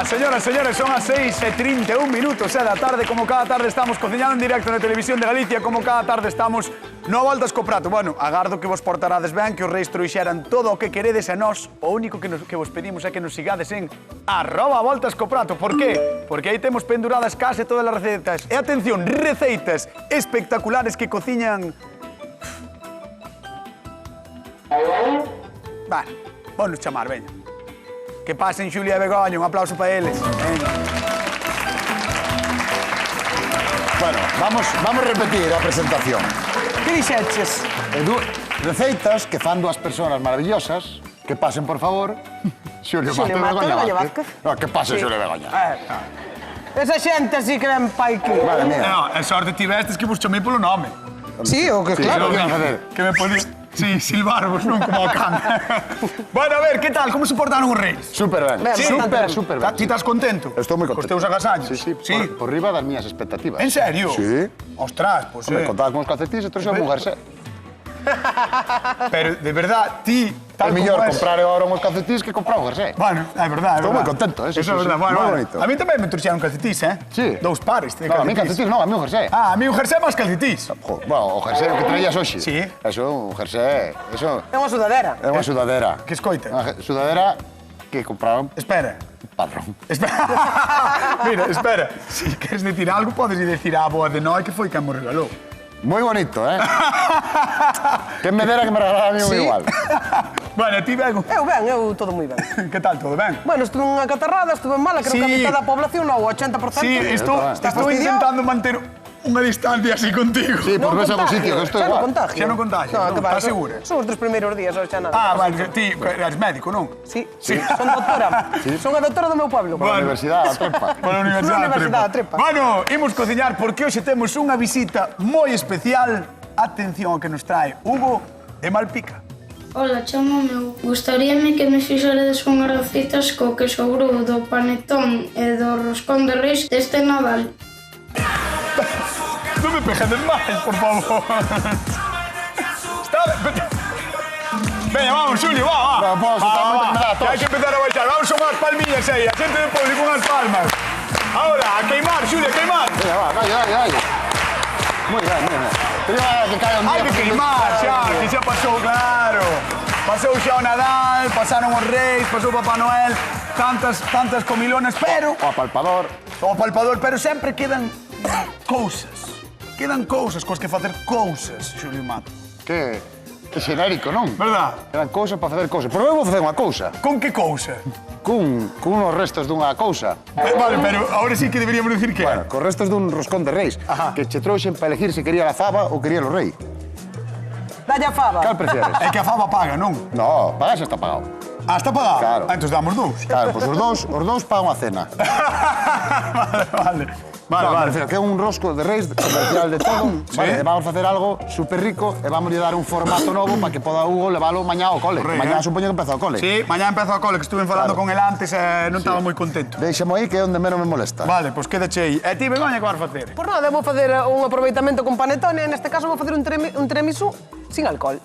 señoras e señores, son as 6:31 minutos da tarde. Como cada tarde estamos cociñando en directo na Televisión de Galicia, como cada tarde estamos no Voltas co Prato. Bueno, agardo que vos portarades ben, que os reis trouxeran todo o que queredes a nós. O único que vos pedimos é que nos sigades en @voltascoprato. Por qué? Porque aí temos penduradas case todas as recetas. E atención, receitas espectaculares que cociñan... Vale, vamos chamar, veña. Que pasen Xulia e Begoña, un aplauso para eles. Venga. Bueno, vamos a repetir a presentación. Que dixeches? Receitas que fan dúas persoas maravillosas. Que pasen, por favor. Xulio Mato e Begoña Vázquez. No, que pasen Xulio e Begoña. Esa xente así que ven pa aquí. Madre mía. No, a sorte tivestes que vos chamei polo nome. Sí, o que claro. Que me podía... Sí, silbarvos, non como a can. Bueno, a ver, que tal? Como se portaron os reis? Súper ben. Sí, Súper ben. Ti estás contento? Estou moi contento. Cos teus agasallos? Sí. Por riba das miñas expectativas. En serio? Sí. Ostras, pois Me contabas con os calcetís e trouxe a mujer sé. Pero, de verdad, ti, É tal como mellor es... comprar agora uns calcetís que comprar un jersey. Bueno, é verdad, é verdad. Estou moi contento, Eso sí, é verdad, sí. bueno, Moi bueno. bonito. A mí tamén me trouxeron calcetís, Sí. 2 pares de No, a mí calcetís. calcetís non, a mí un jersey. Ah, a mí un jersey máis calcetís. Bueno, o jersey que traías hoxe. Sí. Eso, un jersey, eso É unha sudadera. é unha sudadera. Que escoita. Unha sudadera que compraron Espera. padrón. Espera. Mira, espera. Si queres decir algo, podes decir a boa de Noi que foi quen mo regalou. Moi bonito, eh? Que me dera que me regalara a mí un Sí. igual. Bueno, ti ben. Eu todo moi ben. Que tal, todo ben? Bueno, estuve unha catarrada, estuve mala, creo Sí. que a mitad da población, no, o 80%. Sí, estou fastidiado. intentando manter unha distancia así contigo. Sí, por ves a un sitio, que esto xa non igual. contagio. Xa non contagias, No, non? que va, Estás segura? Son os 3 primeiros días, xa nada. Ah, vale, ti eres médico, non? Sí, son doctora. Son a doctora do meu pueblo. Pola universidade, a trepa. Pola Universidade Na Universidade Trepa. Bueno, imos cociñar porque hoxe temos unha visita moi especial. Atención ao que nos trae Hugo de Malpica. Ola, chamome. Gustaríame que me fixeredes unhas recetas co queso grú do panetón e do roscón de reis deste Nadal. Non me pejedes máis, por favor. Está... Veña, vamos, Xulio, va. Vamos, Que hai que empezar a baixar. Vamos a unhas palmillas aí, a xente do público unhas palmas. Ahora, a queimar, Xulio, a queimar. Venga, va, dale. Moi ben, moi ben. Pero que cae un día... Hai que queimar, xa, que xa pasou, claro. Pasou xa o Nadal, pasaron os reis, pasou o Papá Noel, tantas comilonas, pero... O apalpador. O palpador, pero sempre quedan cousas. Quedan cousas cos que facer cousas, Xulio Mato. Que xenérico, non? Verdad? Eran cousas para facer cousas. Pero eu vou facer unha cousa. Con que cousa? Cun unos restos dunha cousa. Vale, pero ahora sí que deberíamos decir que... Bueno, con restos dun roscón de reis. Ajá. Que che trouxen para elegir se quería a fava ou quería o rei. Dalle a fava. Cal prefieres? É que a fava paga, non? No, pagas está pagado. Ah, está pagado? Claro. Ah, entón damos dous. Claro, pois os dous pagan a cena. Vale. No, me refiero que é un rosco de reis comercial de todo. Vale, e vamos a facer algo super rico e vamos a dar un formato novo para que poda Hugo levalo mañá ao cole. Rei, Mañá supoño que empeza o cole. Sí, mañá empezo a cole, que estuve falando Claro. con el antes e non estaba moi contento. Deixamo aí que é onde menos me molesta. Vale, pois quédache aí. E ti, Begoña, que vas facer? Por nada, vou facer un aproveitamento con panetone, neste caso vou facer un tiramisú sin alcohol.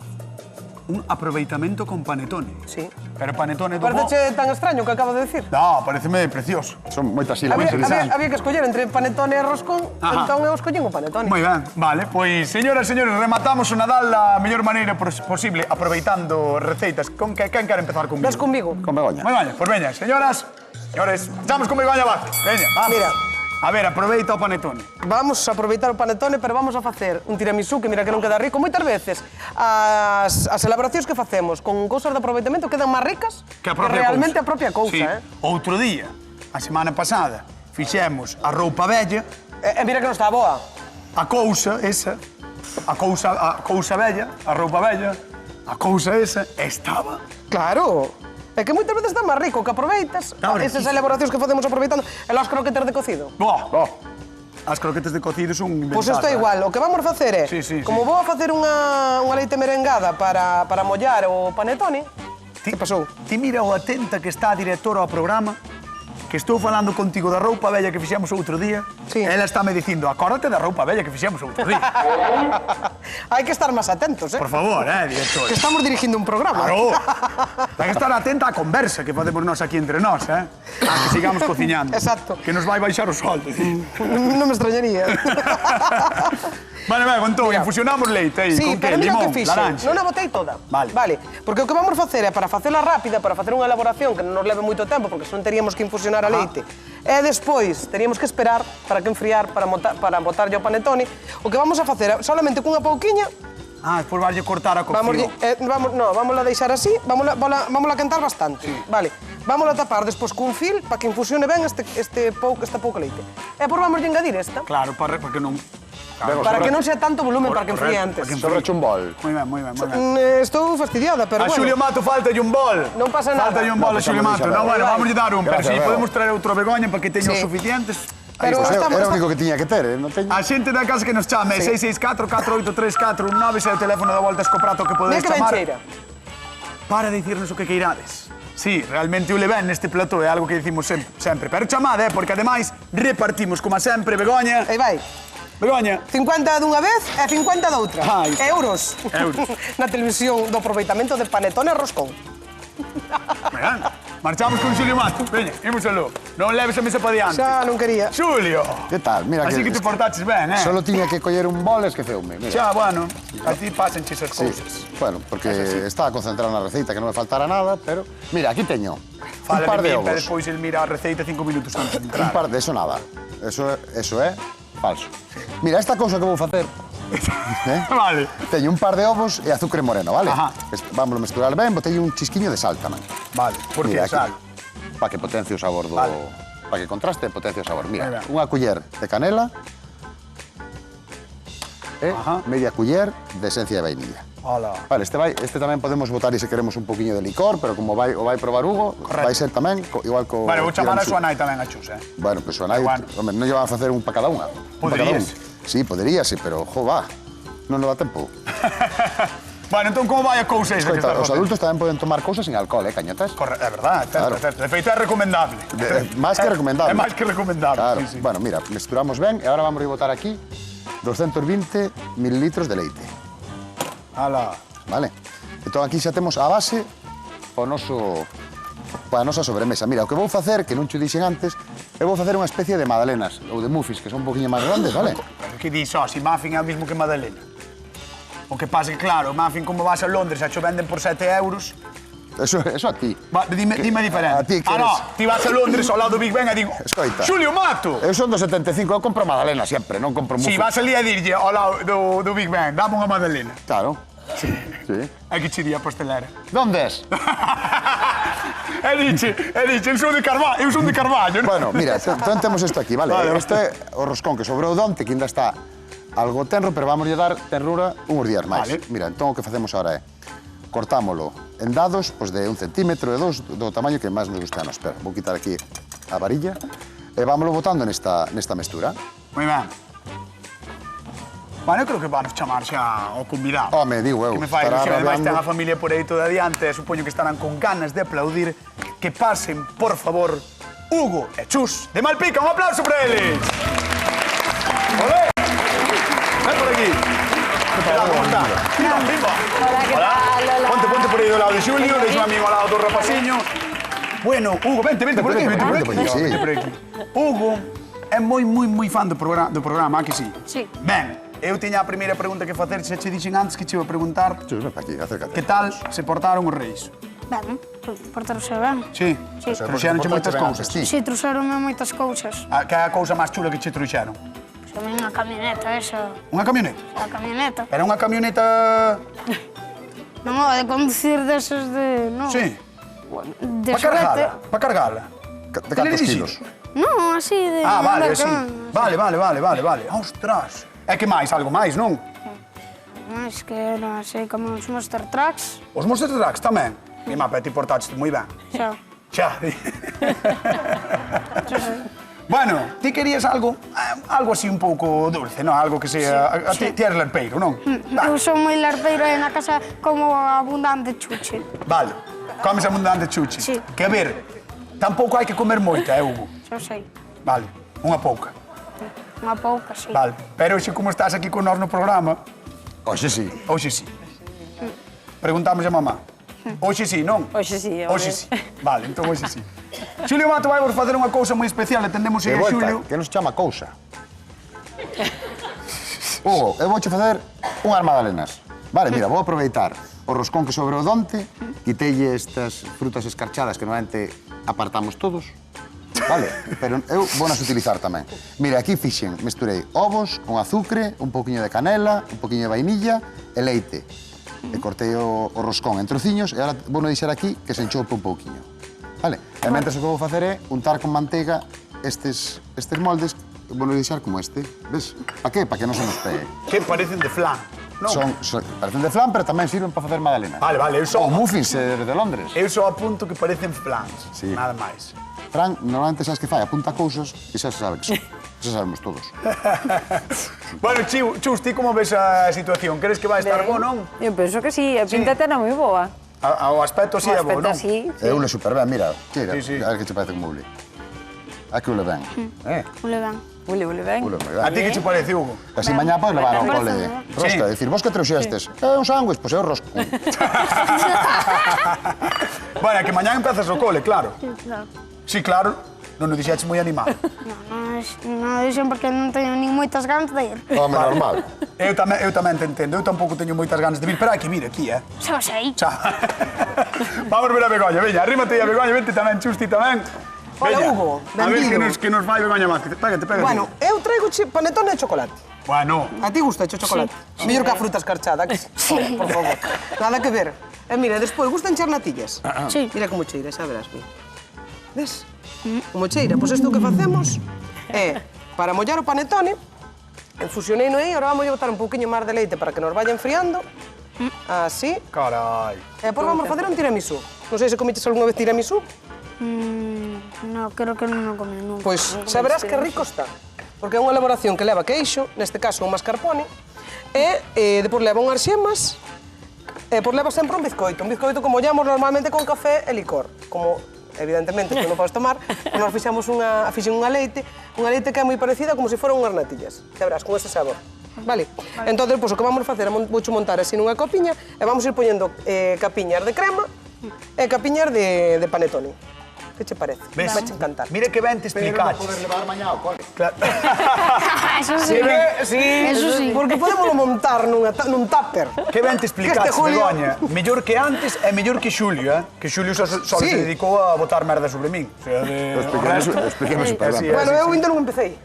Un aproveitamento con panetone. Sí. Pero panetone do bo... Parece tan extraño o que acabo de decir. No, pareceme precioso. Son moitas sílabas. Había que escoller entre panetone e roscón, Ajá. entón eu escollín o panetone. Moi ben, vale. Pois, señoras e señores, rematamos o Nadal da mellor maneira posible, aproveitando receitas. Con que quen quere empezar conmigo? Ves conmigo? Con Begoña. Begoña, pois veña, señoras, señores, estamos con Begoña Vázquez. Veña, vamos. Mira. A ver, aproveita o panetone. Vamos a aproveitar o panetone, pero vamos a facer un tiramisú que mira que non queda rico. Moitas veces as elaboracións que facemos con cousas de aproveitamento quedan máis ricas Que a propia realmente cousa. a propia cousa, Sí. eh? Outro día, a semana pasada, fixemos a roupa vella, E mira que non está boa. a cousa esa, a cousa vella, a roupa vella, a cousa esa, estaba... Claro. É que moitas veces está máis rico que aproveitas Está esas riquísimo. elaboracións que facemos aproveitando e los croquetes de cocido. Boh. As croquetes de cocido son inventadas. Pois isto é igual, o que vamos a facer é, Sí, sí, como sí. vou a facer unha leite merengada para mollar o panetone, que pasou? Ti mira o atenta que está a directora ao programa, que estou falando contigo da roupa vella que fixemos outro día, Sí. ela está me dicindo, acórdate da roupa vella que fixemos outro día. Hai que estar máis atentos, Por favor, director. Que estamos dirigindo un programa. Claro. Ten que estar atenta á conversa que facemos nós aquí entre nós, A que sigamos cociñando. Exacto. Que nos vai baixar o soldo. Non me extrañaría. Vale, entón, infusionamos leite aí. Sí, Con que? pero mira o Limón, que fixe. laranxa. Non a botei toda. Vale. Porque o que vamos facer é, para facela rápida, para facer unha elaboración que non nos leve moito tempo, porque senón teríamos que infusionar a leite, e despois teríamos que esperar para que enfriar, para botarlle o panetone, o que vamos a facer é, solamente cunha pouquiña, Despois varlle cortar a cocción. vamos a deixar así, vamos a quentar bastante. Vale. Vamos a tapar despois cun fil para que infusione ben esta pouca leite. E por vamos a engadir esta. Claro, para que non... Para que non sea tanto volumen para que enfríe antes. Sobre un bol. Moi ben. Estou fastidiada, pero A bueno. Xulio Mato faltalle un bol. Non pasa nada. Faltalle un bol a Xulio Mato. Non, bueno, vamos dar un, pero si Gracias, podemos traer outro Begoña para que teña os Sí. suficientes. Pero Era estamos... o único que tiña que ter, non teño... A xente da casa que nos chame, 664-483-419, é o teléfono da Volta Escoprato que Mira podedes que ben chamar. cheira. Para dicirnos o que queirades. Sí, realmente o le ben neste plató é algo que dicimos sempre. Pero chamade, porque ademais repartimos, como sempre, Begoña. Aí vai. Begoña. 50 dunha vez e 50 doutra. Ai. Euros. Na televisión do aproveitamento de panetone e roscón. Ben, marchamos con Xulio Mato. Veña, ímoselo. Non leves a mesa para diante. Xa non quería. Xulio. Que tal? Mira Así que te portaches ben, Solo tiña que coller un bol e esqueceume. Mira. Xa, bueno, a ti pásenche esas Sí. cousas. Bueno, porque estaba concentrado na receita, que non me faltara nada, pero... Mira, aquí teño un Fala par de de mí, pero ovos. despois el mira a receita 5 minutos antes de Un entrar. par de... Eso nada. Eso é falso. Mira, esta cousa que vou facer... Vale. Teño un par de ovos e azúcar moreno, vale? Ajá. Vamos a mesturar ben, botei un chisquiño de sal tamén. Vale, por que Mira, aquí. sal? Para que potencie o sabor do... Vale. Para que contraste e potencie o sabor. Moi Mira, ben. unha culler de canela e Ajá. media culler de esencia de vainilla. Hola. Vale, este tamén podemos botar se queremos un poquinho de licor, pero como o vai probar Hugo, Correcto. vai ser tamén igual co... Vale, vou chamar a tiramisú. súa nai tamén a Chus, Bueno, pues súa nai, Bueno. hombre, non lle van a facer un para cada unha. Un pa cada Poderíase. un. Sí, poderíase, pero, jo, va, non nos dá tempo. Bueno, entón como vai a cousa esta que Escoita, estás os adultos tamén poden tomar cousas sin alcohol, cañetas? Correcto, é verdad, Claro. certo. De feito é recomendable. Máis que recomendable. É máis que recomendable, Claro. sí, sí. Bueno, mira, mesturamos ben e agora vamos a botar aquí 220 mililitros de leite, Hala. vale? Entón aquí xa temos a base para a nosa sobremesa. Mira, o que vou facer, que non che dixen antes, eu vou facer unha especie de magdalenas ou de muffins, que son un poquinho máis grandes, vale? Pero que dis, si muffin é o mismo que Madalena. O que pasa é que, claro, muffin como vas a Londres, xa cho venden por 7 euros. Eso a ti. Dime a diferente. A ti que no, eres- ti vas a Londres ao lado do Big Ben e digo, Escoita. Xulio Mato! Eu son do 75, eu compro magdalena sempre, non compro Si, muffins. vas ali a dirlle ao lado do Big Ben, dame unha Madalena. Claro. Sí. É que che di a pastelera. Donde es? E dice, eu son de Carballo. non? Bueno, mira, entón temos isto aquí, vale? Vale. Este é o roscón que sobrou donte, que ainda está algo tenro, pero vamos a dar tenrura uns días máis. Vale. Mira, entón o que facemos ahora é cortámolo en dados, pois de 1 centímetro e 2 do tamaño que máis nos gusta a nos. Espera, vou quitar aquí a varilla e vámoslo botando nesta mestura. Moi ben. Bueno, eu creo que vamos chamar xa ao convidado. Home, digo eu, Que me fai estará ilusión, ademais ten rabiando. a familia por aí toda adiante, e supoño que estarán con ganas de aplaudir. Que pasen, por favor, Hugo e Chus de Malpica. Un aplauso para eles. Olé. Ven por aquí. Que tal, como está? Viva, viva. Hola, ¿qué tal? Hola. Ponte por aí do lado de Xulio, deixo a mí ao lado do rapaciño. Bueno, Hugo, vente por aquí, vente por aquí. Vente por aquí, sí. Vente por aquí. Hugo é moi fan do programa, que sí? Sí. Ben, eu tiña a primeira pregunta que facer, xa che dixen antes que che iba a preguntar Chus, ven pa aquí, acércate. que tal se portaron os reis. Ben, portaronse ben. Sí? Sí. Trouxeronche moitas cousas. Sí. Si, trouxeronme moitas cousas. Que é a cousa máis chula que che trouxeron? Pois a miña camioneta, esa. Unha camioneta? A camioneta. Era unha camioneta... Non o de conducir deses de... Non. Sí. De Pa xoguete. cargala, pa cargala. De Que le cantos dixes? kilos? Non, así de... Ah, vale, andar así. con- Vale. Ostras. É que máis, algo máis, non? Máis que eran así como uns Monster Trucks. Os Monster Trucks tamén. Mi mapa, ti portaste moi ben. Xa. Xa. Bueno, ti querías algo así un pouco dulce, non? Algo que sea... Ti eres lerpeiro, non? Eu son moi larpeiro e na casa como abundante chuche. Vale. Comes abundante chuche. Sí. Que a ver, tampouco hai que comer moita, Hugo? Xa sei. Vale, unha pouca. Unha pouca, sí. Vale. Pero xe como estás aquí con nós no programa, Oxe sí. Hoxe sí. Preguntamos a mamá. Hoxe sí, non? Hoxe sí, home. Hoxe sí. Vale, entón hoxe sí. Xulio Mato vai vos facer unha cousa moi especial, atendemos De a volta, Xulio. que non se chama cousa. Hugo, eu vouche facer unhas magdalenas. Vale, mira, vou aproveitar o roscón que sobrou donte, quiteille estas frutas escarchadas que normalmente apartamos todos, vale? Pero eu vou nas utilizar tamén. Mira, aquí fixen, mesturei ovos con azucre, un poquinho de canela, un poquinho de vainilla e leite. E cortei o roscón en trociños e agora vou deixar aquí que se enchope un pouquinho. Vale? E mentres o que vou facer é untar con manteiga estes moldes, vou deixar como este. Ves? Pa que? Pa que non se nos pegue. Que parecen de flan, non? Parecen de flan, pero tamén sirven para facer magdalenas. Vale, eu só... Ou muffins de Londres. Eu só apunto que parecen flans, Sí. nada máis. Fran, normalmente sabes que fai, apunta cousas e xa se sabe que son. Xa sabemos todos. Bueno, Chus, ti como ves a situación? Crees que vai estar bo, non? Eu penso que sí, a pinta tena moi boa. O aspecto así é bo, non? Sí. É ule super ben, mira. Tira, Sí. a ver que che parece como ule. A que ule ben. Ule ben. Ule ben. Ule moi A ben. ti que che parece, Hugo? Así mañá podes levar ao Ben. cole rosca, Sí. decir, vos que trouxestes? Un sándwich, pois é o rosco. Bueno, é que mañán empezas o cole, claro. Claro. Sí, claro. Non o dixeches moi animado. Non dixen porque non teño nin moitas ganas de ir. Home, normal. Eu tamén te entendo. Eu tampouco teño moitas ganas de vir. Pero hai que vir aquí, Xa o sei. Xa. Vamos ver a Begoña, veña. Arrímate a Begoña, vente tamén, Chusti tamén. Hola, Veña, Hugo, a ver benvido. que nos fai Begoña Márquez. Pégate. Bueno, eu traigo panetone de chocolate. Bueno. A ti gusta o chocolate? Mellor que a fruta escarchada, que Sí. por favor. Nada que ver. E mira, despois gustan charnatillas. Sí. Mira como cheira, xa verás, mira. Ves? Como cheira. Pois isto que facemos é, para mollar o panetone, infusionei no aí, agora vamos a botar un pouquiño máis de leite para que nos vaya enfriando. Así. Carai. E depois vamos facer un tiramisú. Non sei se comiches algunha vez tiramisú. No, creo que non o comi nunca. Pois xa verás que rico está. Porque é unha elaboración que leva queixo, neste caso un mascarpone, e depois leva unhas xemas, e depois leva sempre un bizcoito que mollamos normalmente con café e licor. Como, evidentemente, que non podes tomar, nós fixen unha leite que é moi parecida como se foran unhas natillas. Xa verás, con ese sabor. Vale? Entón, pois, o que vamos facer é voucho montar así nunha copiña e vamos ir poñendo capiñas de crema e capiñas de panetone. Que che parece? Ves? Vai che encantar. Mira que ben te explicaches. levar mañá ao cole. Claro. Eso sí. Sí, Eso sí. porque podémoslo montar nun tupper. Que ben te explicaches, Julio- Begoña. Mellor que antes e mellor que Xulio, Que Xulio só Sí. se dedicou a botar merda sobre min. O sea, Explíqueme super Así ben. é. Bueno, eu ainda non empecé.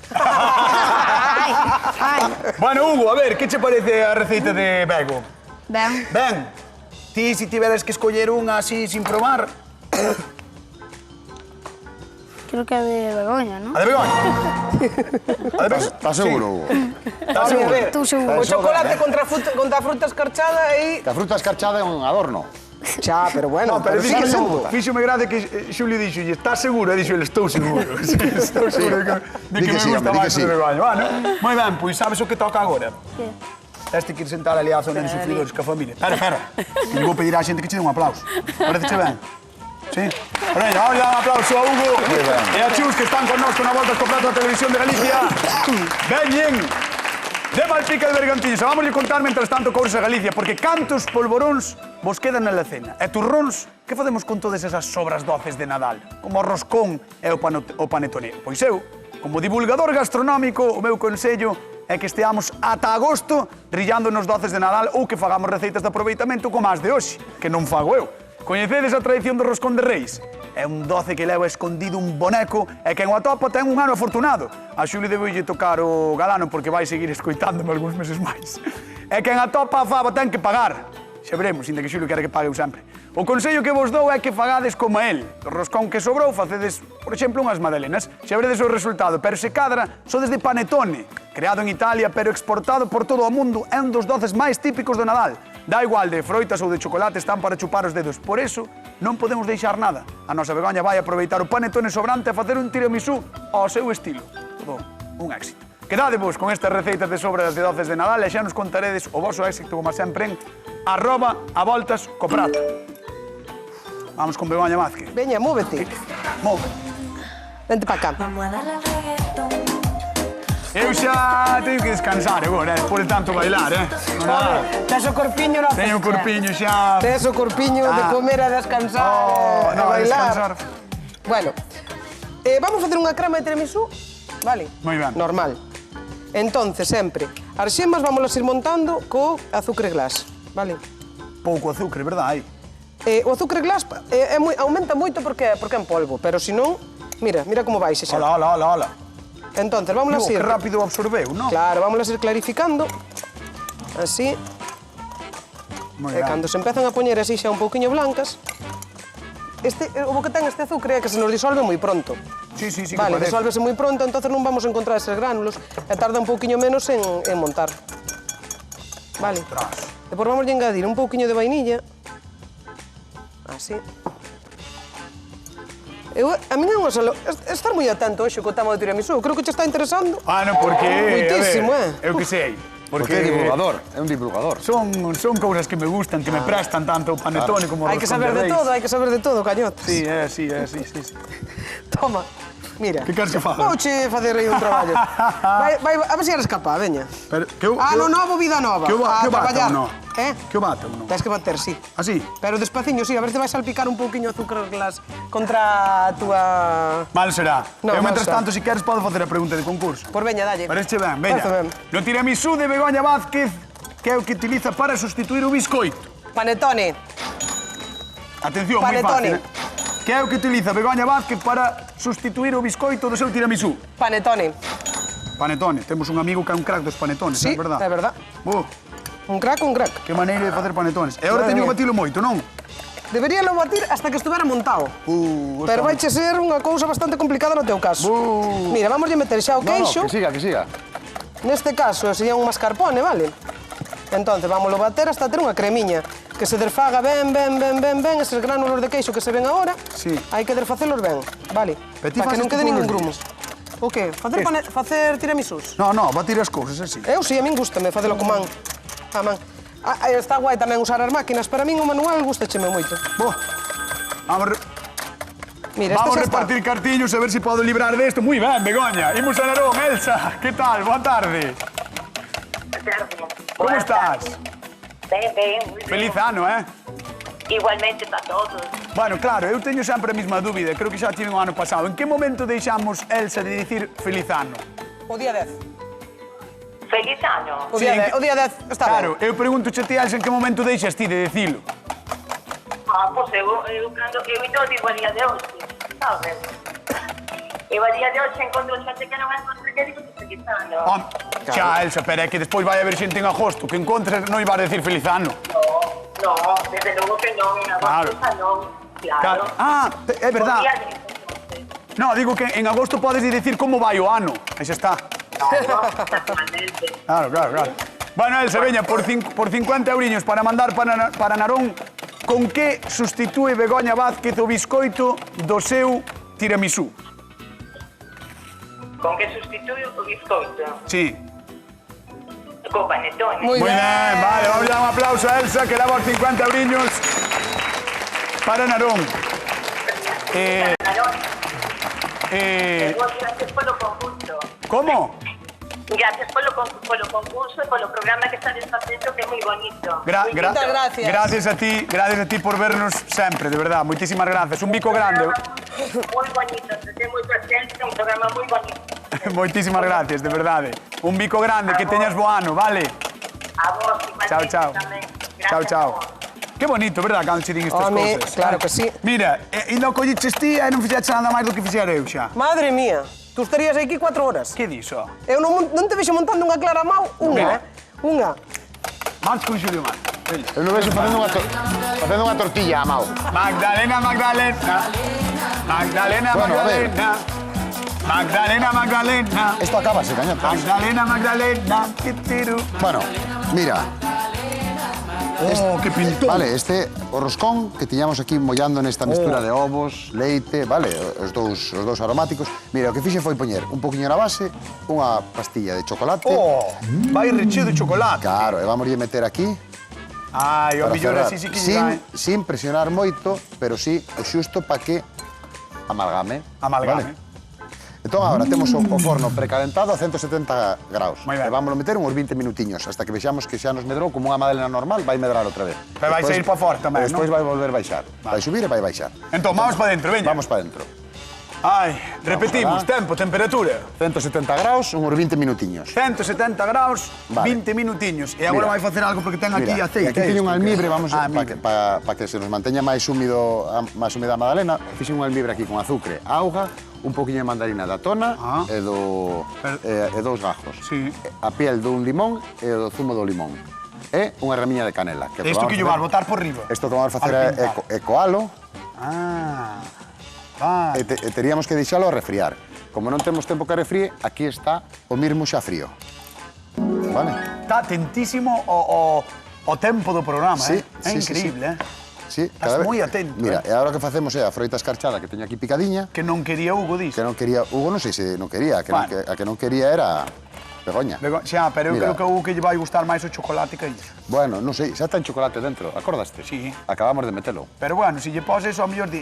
Bueno, Hugo, a ver, que che parece a receita de Bego? Ben. Ben, ti, si tiveras que escoller unha así sin probar, Creo que é de Begoña, non? a de Begoña. A de Begoña. Estás seguro, Hugo? Estás seguro? A ver, Tú seguro. o chocolate contra a fruta escarchada e... Que a fruta escarchada é un adorno. Xa, pero bueno, No, pero sí sí que que son... fíxome grade que Xulio dixo, "Estás seguro?" E dixo, "Estou seguro." Sí, estou seguro de Di que que me sí, gusta hombre, di máis que o de sí. Begoña. Bueno, moi ben, pois sabes o que toca agora? Que? Este que ir sentar ali á zona de sufridores ca familia. Espera. Que lle vou pedir á xente que che dé un aplauso. Parece ben? Sí? Pero veña, vamos a dar un aplauso a Hugo e a Chus que están connosco na Volta co Prato da Televisión de Galicia. Veñen de Malpica de Bergantiños. Vamos a contar, mientras tanto, cousas a Galicia, porque cantos polvoróns vos quedan na cena. E turróns, que facemos con todas esas sobras doces de Nadal? Como o roscón e o panetone. Pois eu, como divulgador gastronómico, o meu consello é que esteamos ata agosto rillando nos doces de Nadal ou que fagamos receitas de aproveitamento como as de hoxe, que non fago eu. Coñecedes a tradición do roscón de Reis? É un doce que leva escondido un boneco e quen o atopa ten un ano afortunado. A Xuli debeulle tocar o galano porque vai seguir escoitándome algúns meses máis. E quen atopa a fava ten que pagar. Xa veremos, inda que Xulio quere que pague eu sempre. O consello que vos dou é que fagades como el. O roscón que sobrou facedes, por exemplo, unhas madalenas. Xa veredes o resultado, pero se cadra, sodes de panetone. Creado en Italia, pero exportado por todo o mundo, é un dos doces máis típicos do Nadal. Dá igual de froitas ou de chocolate, están para chupar os dedos. Por eso, non podemos deixar nada. A nosa Begoña vai aproveitar o panetone sobrante a facer un tiramisú ao seu estilo. Todo un éxito. Quedadevos con estas receitas de sobras de doces de Nadal e xa nos contaredes o voso éxito, como sempre, en @avoltascoprato. Vamos con Begoña Vázquez. Veña, múvete. Move. Vente para cá. Vamos a darle al reggaetón. Eu xa teño que descansar agora, despois de tanto bailar, Non nada. Tes o corpiño na Teño o corpiño xa... Tes o corpiño de comer e descansar, no, a bailar. descansar. Bueno, vamos facer unha crema de tiramisú, vale? Moi ben. Normal. Entonces, sempre, as xemas vámolas ir montando co azúcar glas, vale? Pouco azúcar, verdad? O azúcar glas aumenta moito porque é en polvo, pero se non, mira como vai xa. Hola. Entonces, vámolas Que ir... rápido absorbeu, non? Claro, vámolas ir clarificando, así, Moi e ben. cando se empezan a poñer así xa un pouquiño blancas, o que ten este azúcar é que se nos disolve moi pronto. Sí, que Vale, parece. disólvese moi pronto, entonces non vamos a encontrar eses gránulos e tarda un pouquiño menos en montar. Vale. Depois vamos a engadir un pouquiño de vainilla. Así. A min é unha solo... Estar moi atento hoxe co tema do tiramisú. Creo que te está interesando. Non, porque... Moitísimo, Eu que sei. Porque é divulgador, é un divulgador. Son cousas que me gustan, que me prestan tanto o panetone como o Hai que roscón saber de reis. todo, hai que saber de todo, cañotes. Sí, é así. Toma. Mira. Que queres que faga? Vouche facer aí un traballo. Vai, a ver se eres capaz, veña. Pero, que eu- Ano novo, vida nova. Que o A bata traballar. ou non? Eh? Que o bata ou non? Tens que bater, sí. Así? Pero despaciño, sí, a ver se vai salpicar un pouquiño azúcar glas contra a túa... Mal será. No, Eu, mal mentres será. tanto, se queres, podo facer a pregunta de concurso. Por veña, dalle. Parece ben, veña. Parece ben. No tiramisú de Begoña Vázquez, que é o que utiliza para sustituir o biscoito. Panetone. Atención, moi Panetone. fácil, Que é o que utiliza Begoña Vázquez para sustituir o biscoito do seu tiramisú? Panetone. Panetone. Temos un amigo que é un crack dos panetones, Sí, é verdad? é verdad. Un crack, un crack. Que maneira de facer panetones. E agora Madre teño que mía. batilo moito, non? Deberíalo batir hasta que estuvera montado. Pero vaiche ser unha cousa bastante complicada no teu caso. Mira, vamos a meter xa o queixo. Que siga. Neste caso sería un mascarpone, vale? Entonces, vámoslo bater hasta ter unha cremiña que se desfaga ben, eses gránulos de queixo que se ven agora, Sí. hai que desfacelos ben, vale? Pero ti Para que fas non isto quede todos ningún os grumo. días? O que? Facer tiramisús? No, batir as cousas así. Eu sí, a min gustame facelo con man. A man. Está guai tamén usar as máquinas, pero a min o manual gustacheme moito. Vamos, Mira, vamos este xa está. repartir cartiños a ver se podo librar desto. Moi ben, Begoña. Imos a Narón, Elsa. Que tal? Boa tarde. Como estás? Ben, moi ben. Feliz ano, Igualmente para todos. Bueno, claro, eu teño sempre a mesma dúbida. Creo que xa tive o ano pasado. En que momento deixamos, Elsa, de dicir feliz ano? O día 10. Feliz ano. O Sí, día en 10, que- o día 10 está Claro, ben. eu pregunto a ti, Elsa, en que momento deixas ti de dicilo? Pois eu ainda digo a día de hoxe, sabes? Eu a día de hoxe encontro xente que non encontro que digo feliz ano. Xa, Elsa, pero é que despois vai haber xente en agosto que encontres non iba a decir feliz ano. No, desde logo que non, en Claro. agosto xa non. Claro. É verdad. O día de entonces. No, digo que en agosto podes dicir como vai o ano. Aí xa está. Claro, naturalmente. Claro. Bueno, Elsa, veña, por 50 euriños para mandar para Narón, con que sustitúe Begoña Vázquez o biscoito do seu tiramisú? Con que sustituyo o bizcoito? Sí. Con panetone. Moi Muy ben. bien, vale, vamos a dar un aplauso a Elsa, que daba os 50 euriños para Narón. Gracias polo concurso. ¿Cómo? Gracias polo concurso e polo programa que estades facendo, que é moi bonito. Moitas gracias. Gracias a ti por vernos sempre, de verdad. Moitísimas gracias. Un bico grande. Moi bonito, se ten moita xente, un programa moi bonito. Moitísimas gracias, de verdade. Un bico grande, que teñas bo ano, vale? A vos, igualmente, Chao. tamén. Gracias Chao. a vos. Que bonito, verdad, cando che din estas Home, cousas. claro que sí. Mira, ainda o colliches ti e non fixeches nada máis do que fixera eu xa. Madre mía, tú estarías aquí 4 horas. Que dixo? Eu non te vexo montando unha clara mau, unha. March con Xulio Mar. Eu non vexo facendo unha tortilla a mao. Magdalena. Bueno, a ver. Magdalena. Isto acabase, cañotas. Magdalena. Titiru. Bueno, mira, Oh, que pintón. vale, o roscón que tiñamos aquí mollando nesta mestura de ovos, leite, vale, os dous aromáticos. Mira, o que fixe foi poñer un poquinho na base, unha pastilla de chocolate. Vai recheo de chocolate. Claro, e vamos a meter aquí Ai, o para millor cerrar. así sí que lle vai. Sin presionar moito, pero sí o xusto para que amalgame. Amalgame. Vale? Entón, agora temos o forno precalentado a 170 graus. Moi ben. E vámoslo meter uns 20 minutiños, hasta que vexamos que xa nos medrou como unha magdalena normal, vai medrar outra vez. Pero vai sair pa fora tamén, non? Despois vai volver baixar. Vai subir e vai baixar. Entón, vamos para dentro, veña. Vamos para dentro. Ai, repetimos, tempo, temperatura. 170 graus, uns 20 minutiños. 170 graus, Vale. 20 minutiños. E agora Mira. vai facer algo porque ten aquí Mira, aceite. aquí teño un isto, almibre, que- vamos almibre. para que se nos manteña máis húmida a magdalena. Fixe un almibre aquí con azúcar, auga, un poquinho de mandarina da tona e dous gajos. Sí. A piel dun limón e o zumo do limón. E unha ramiña de canela. Isto que lle vas botar por riba. Isto que vamos a facer Al é pintar. coalo Ah, vale. e teríamos que deixalo a refriar. Como non temos tempo que refríe, aquí está o mirmo xa frío. Vale? Está atentísimo o tempo do programa, Sí, É sí, increíble, Sí, Estás moi atento, Mira, e agora o que facemos é a froita escarchada que teño aquí picadiña, Que non quería Hugo, dis. que non quería, Hugo non sei se non quería, Vale. a que non quería era Begoña. Xa, pero eu Mira. creo que a Hugo que lle vai gustar máis o chocolate que iso. Bueno, non sei, xa ten chocolate dentro, acordaste? Sí. Acabamos de metelo. Pero bueno, se lle pos eso, ao mellor di,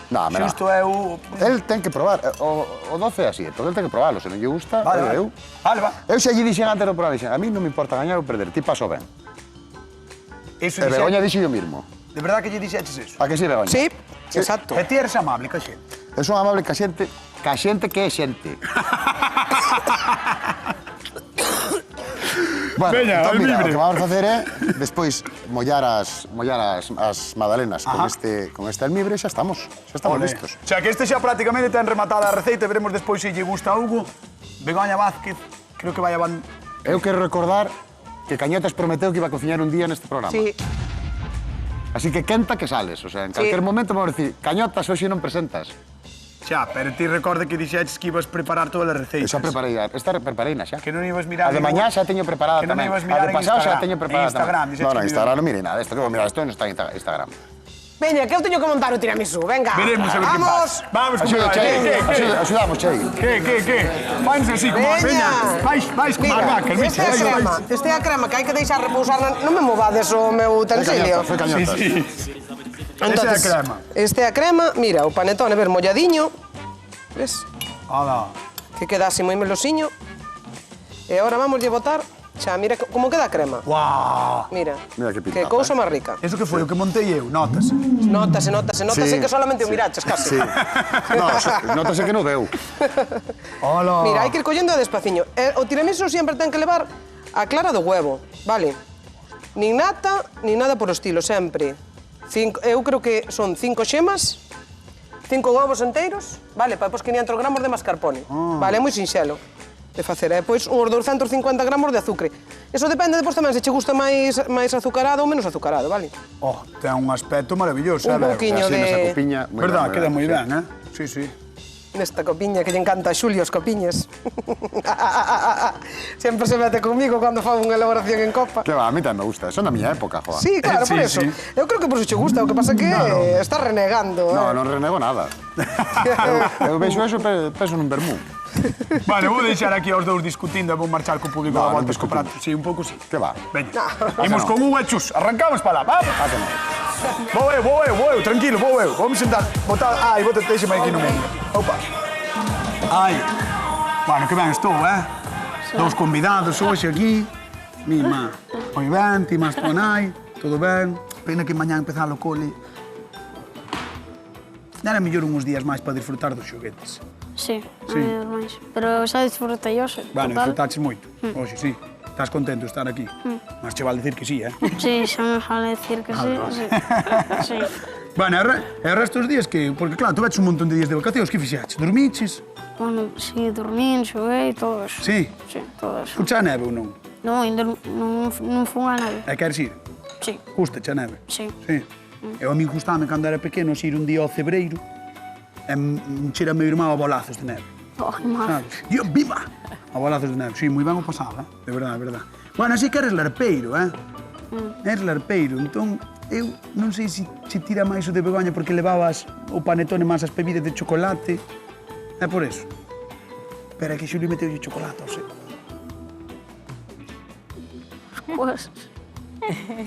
No, me xusto é o... El ten que probar, o 12 é así, entón el ten que probarlo, se non lle gusta, Vale, vale. eu. Vale, va. Eu xa lle dixen antes do programa, dixen, a mí non me importa gañar ou perder, ti paso ben. Eso E dixe- Begoña dixo o mismo. De verdad que lle dixeches eso? A que si, Begoña? Sí, exacto. E ti eres amable, ca xente. Eu son amable ca xente que é xente. Bueno, Veña, entón, mira, almibre. o que vamos a facer é despois mollar as magdalenas con este almibre e xa estamos Ole. listos. O sea, que este xa prácticamente ten rematada a receita, veremos despois se lle gusta a Hugo. Begoña Vázquez, creo que vai a... Eu quero recordar que Cañotas prometeu que iba a cociñar un día neste programa. Sí, Así que quenta que sales, o sea, en calquer momento vamos a decir, Cañotas, hoxe non presentas. Xa, pero ti recorde que dixeches que ibas preparar todas as Eu receitas. xa preparei, esta prepareina xa. Que non ibas mirar... A de mañá xa teño preparada Que non tamén. ibas mirar A de en pasado xa Instagram. teño preparada En Instagram, tamén. dixeches No, que Instagram non mire nada, isto que vou mirar, isto non está en Instagram. veña, que eu teño que montar o tiramisú, venga. Veremos a ver que Vamos. pasa. Vamos con Axuda, Chei, que? axudamos, Chei. Que? Fáense así, como... Veña. Vais con Mira, marca, que esta é a crema, esta é a crema que hai que deixar repousar non me movades o meu utensilio. Foi Cañotas. Esa é a crema. Esta é a crema, mira, o panetone, ver, molladiño. Ves? Ala. Que queda así moi melosiño. E agora vamos a botar, xa, mira como queda a crema. Guau. Mira, Mira que pintaza, cousa máis rica. Eso que foi o que montei eu, notase. Notase Sí, que solamente o sí. miraches casi. Sí. No, notase que non veu. Hola. Mira, hai que ir collendo despaciño. O tiramisú sempre ten que levar a clara do huevo, vale? Nin nata, nin nada por o estilo, sempre. Eu creo que son 5 xemas, 5 ovos enteiros, vale, para depois 500 gramos de mascarpone. Vale, é moi sinxelo de facer. E depois uns 250 gramos de azúcar. Eso depende depois tamén se che gusta máis azucarado ou menos azucarado, vale? Oh, ten un aspecto maravilloso, Un Bego. pouquiño Así de... nesa copiña, moi Verdad, ben, queda moi sí. ben, Sí, sí. Nesta copiña que lle encanta a Xulio, os copiñes. Sempre se mete conmigo cando fago unha elaboración en copa. Que va, a mí tamén me gusta, son da miña época, joa. Sí, claro, por Sí, eso. sí. Eu creo que por eso che gusta, o que pasa é que estás renegando. No, non renego nada. eu vexo eso e penso nun vermú. Vale, vou deixar aquí aos dous discutindo e vou marchar co público No, a non voltas co discutimos. prato. Sí, un pouco sí. Que va? Veña. No. Imos con Hugo e Chus. Arrancamos para lá, vamos. Ah, que non. Vou eu, tranquilo, vou eu. Vamos sentar. Botar... Ai, bota deixame aquí no medio. Opa. Ai. Bueno, que ben estou, Dous convidados hoxe aquí. Mima. Moi ben, ti máis tu nai. Todo ben. Pena que mañá empezar o cole. Era mellor uns días máis para disfrutar dos xoguetes. Sí, Sí. máis. Pero xa disfrutei hoxe. Bueno, total. disfrutaches moito. Hoxe, sí. Estás contento de estar aquí? Mas che vale dicir que sí, Sí, xa me vale decir que sí. Sí. Bueno, e o resto dos días que... Porque, claro, tu veches un montón de días de vacacións, que fixaches? Dormiches? Bueno, sí, dormín, xoguei, todo eso. Sí. Sí, todo eso. Fucha a neve ou non? Non, ainda non fun a neve. E queres ir? Sí, Gusta a neve? sí. Sí. Eu a mí gustame cando era pequeno ir un día ao Cebreiro e encher a meu irmão a bolazos de neve. Ai, má. Sabes? Dios, viva! A bolazos de neve. Sí, moi ben o pasado, De verdade, de verdade. Bueno, así que eres larpeiro, Eres larpeiro, entón... Eu non sei se tira máis o de Begoña porque levabas o panetone máis as bebidas de chocolate. É por eso. Pero é que Xuli meteu chocolate, sei. Pues,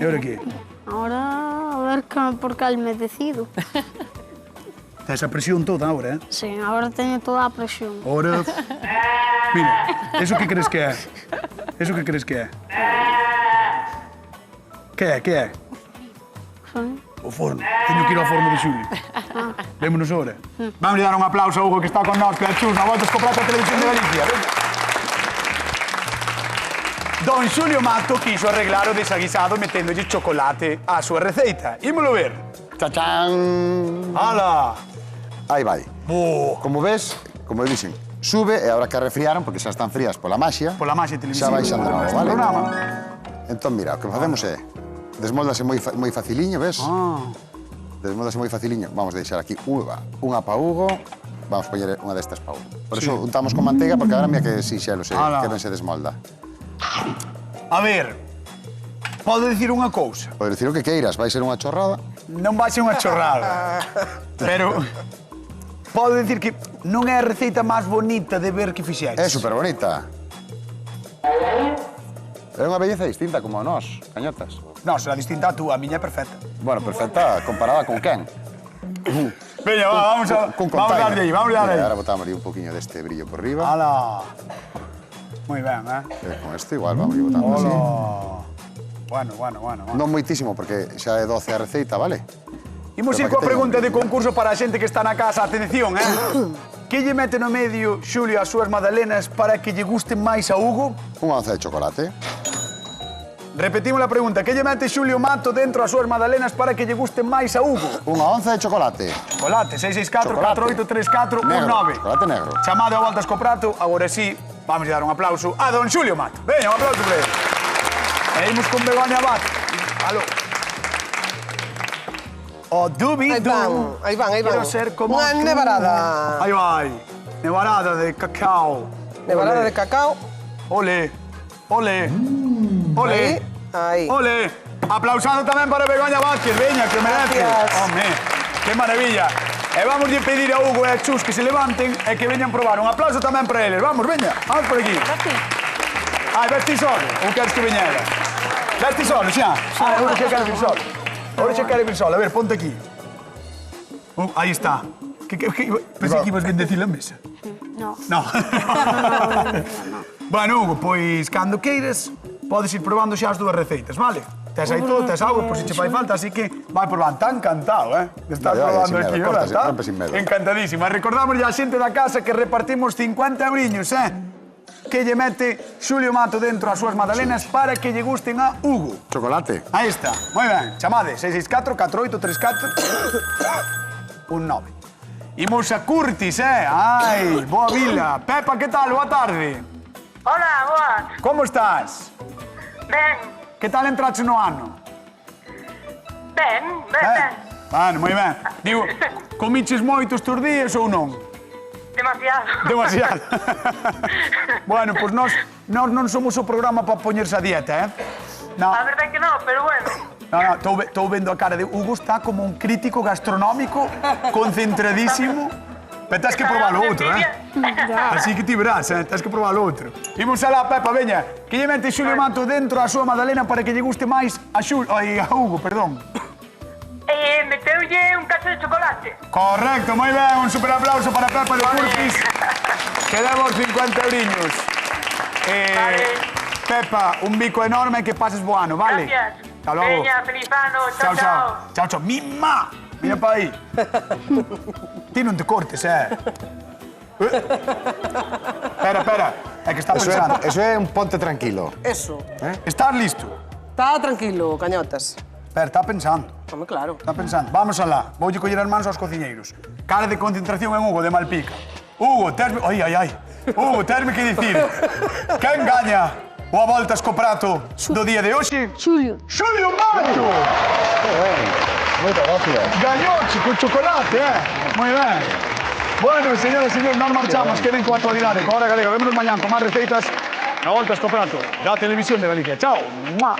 E ora que? ahora a ver por cal me decido. Tes a presión toda ahora, eh? Sí, agora teño toda a presión. Ora... Mira, eso que crees que é? Eso que crees que é? Que é, que é? Son. O forno. Teño que ir ao forno de Xulio. Vémonos ahora. Vamos a dar un aplauso a Hugo que está con nós, que é chus, na volta escoprata a Televisión de Galicia. Venga. Don Xulio Mato quiso arreglar o desaguisado meténdolle chocolate á súa receita. Ímolo ver. ¡Chachán! ¡Hala! Aí vai. Oh. Como ves, como dixen, sube e ahora que refriaron, porque xa están frías pola maxia, Pola máxia televisiva. xa baixan de novo, Este vale? programa. Entón, mira, o que facemos é, desmoldase moi faciliño, ves? Desmoldase moi faciliño. Vamos deixar aquí unha pa Hugo, vamos poñer unha destas pa Hugo. Por iso untamos con manteiga, porque agora mira que sinxelo se, Ala. que ben se desmolda. A ver, podo dicir unha cousa. Podes dicir o que queiras, vai ser unha chorrada. Non vai ser unha chorrada. Pero podo dicir que non é a receita máis bonita de ver que fixeches. É super bonita. É unha belleza distinta como a nós, cañotas. Non, será distinta a túa, a miña é perfecta. Bueno, perfecta comparada con quen? Veña, va, vamos a darle aí, vamos a darle aí. Ahora botamos un poquinho deste brillo por riba. Ala. Moi ben, eh? Con este igual vamos a botando así. Bueno. Non moitísimo, porque xa é 12 a receita, vale? Imos ir coa pregunta de concurso para a xente que está na casa. Atención, eh? Que lle mete no medio, Xulio, as súas magdalenas para que lle gusten máis a Hugo? Unha onza de chocolate. Repetimos a pregunta. Que lle mete Xulio Mato dentro as súas magdalenas para que lle gusten máis a Hugo? Unha onza de chocolate. Chocolate, 664-4834-19. Negro, chocolate negro. Chamado a voltas co prato, agora sí, vamos a dar un aplauso a don Xulio Mato. Veña, un aplauso para ele. E imos con Begoña Abad. Aló. O dubi-du. Aí van. Quero ser como Unha tú. nevarada. Aí vai. Nevarada de cacao. Nevarada de cacao. Ole. Ole. Aí. Ole. Aplausado tamén para Begoña Vázquez. Veña, que merece. Gracias. Home, que maravilla. E vamos a pedir a Hugo e a Chus que se levanten e que veñan probar. Un aplauso tamén para eles. Vamos, veña. Vamos por aquí. Ai, ves ti solo? Ou queres que veñera? Ves ti solo, xa? Ahora xa quero vir solo. Ahora xa quero vir solo. A ver, ponte aquí. Aí está. Pensei que ibas ben decir a mesa. No. No. Bueno, Hugo, pois cando queiras podes ir probando xa as dúas receitas, vale? Tes aí todo, tes auga por si che fai falta, así que vai probando. Está encantado, eh? De estar probando aquí, verdad? Está encantadísima. Recordamos a xente da casa que repartimos 50 euriños, eh? Que lle mete Xulio Mato dentro as súas magdalenas para que lle gusten a Hugo. Chocolate. Aí está. Moi ben. Chamade 664-4834-19. Imos a Curtis, eh? Ai, boa vila. Pepa, que tal? Boa tarde. Hola, boas. Como estás? Ben, Que tal entraches no ano? ben. Bueno, moi ben. Digo, comiches moito estes días ou non? Demasiado. Demasiado. Bueno, pois nós non somos o programa para poñerse a dieta, eh? No. A verdade que non, pero bueno. No, estou vendo a cara de Hugo, está como un crítico gastronómico, concentradísimo. Pero tens que probar o outro, eh? Así que ti verás, eh? Tens que probar o outro. Imos alá, Pepa, veña. Que lle mete Xulio Mato dentro a súa magdalena para que lle guste máis a Hugo, perdón. Meteulle un cacho de chocolate. Correcto, moi ben. Un super aplauso para Pepa de Curtis. Que demos 50 euriños. Vale. Pepa, un bico enorme, que pases bo ano, vale? Gracias. Hasta logo. Veña, feliz ano. Chao, Chao, chao. chao. Chao, chao. Mima! Mira para aí. Ti non te cortes, eh? Espera. É que está pensando. Eso é un ponte tranquilo. Eso. Estás listo? Está tranquilo, cañotas. Espera, está pensando. Home, claro. Está pensando. Vamos alá. Voulle coller as mans aos cociñeiros. Cara de concentración en Hugo, de Malpica. Hugo, tesme... Ai. Hugo, tesme que dicir. Quen gaña o a voltas co prato do día de hoxe? Xulio. Xulio Mato! Moita gracia. Gañoche con chocolate, eh? Moi ben. Bueno, señoras e señores, nós marchamos. Queden coa actualidade, coa Hora Galega. Vémonos mañán con máis receitas na voltas co prato da Televisión de Galicia. Chao. Mua.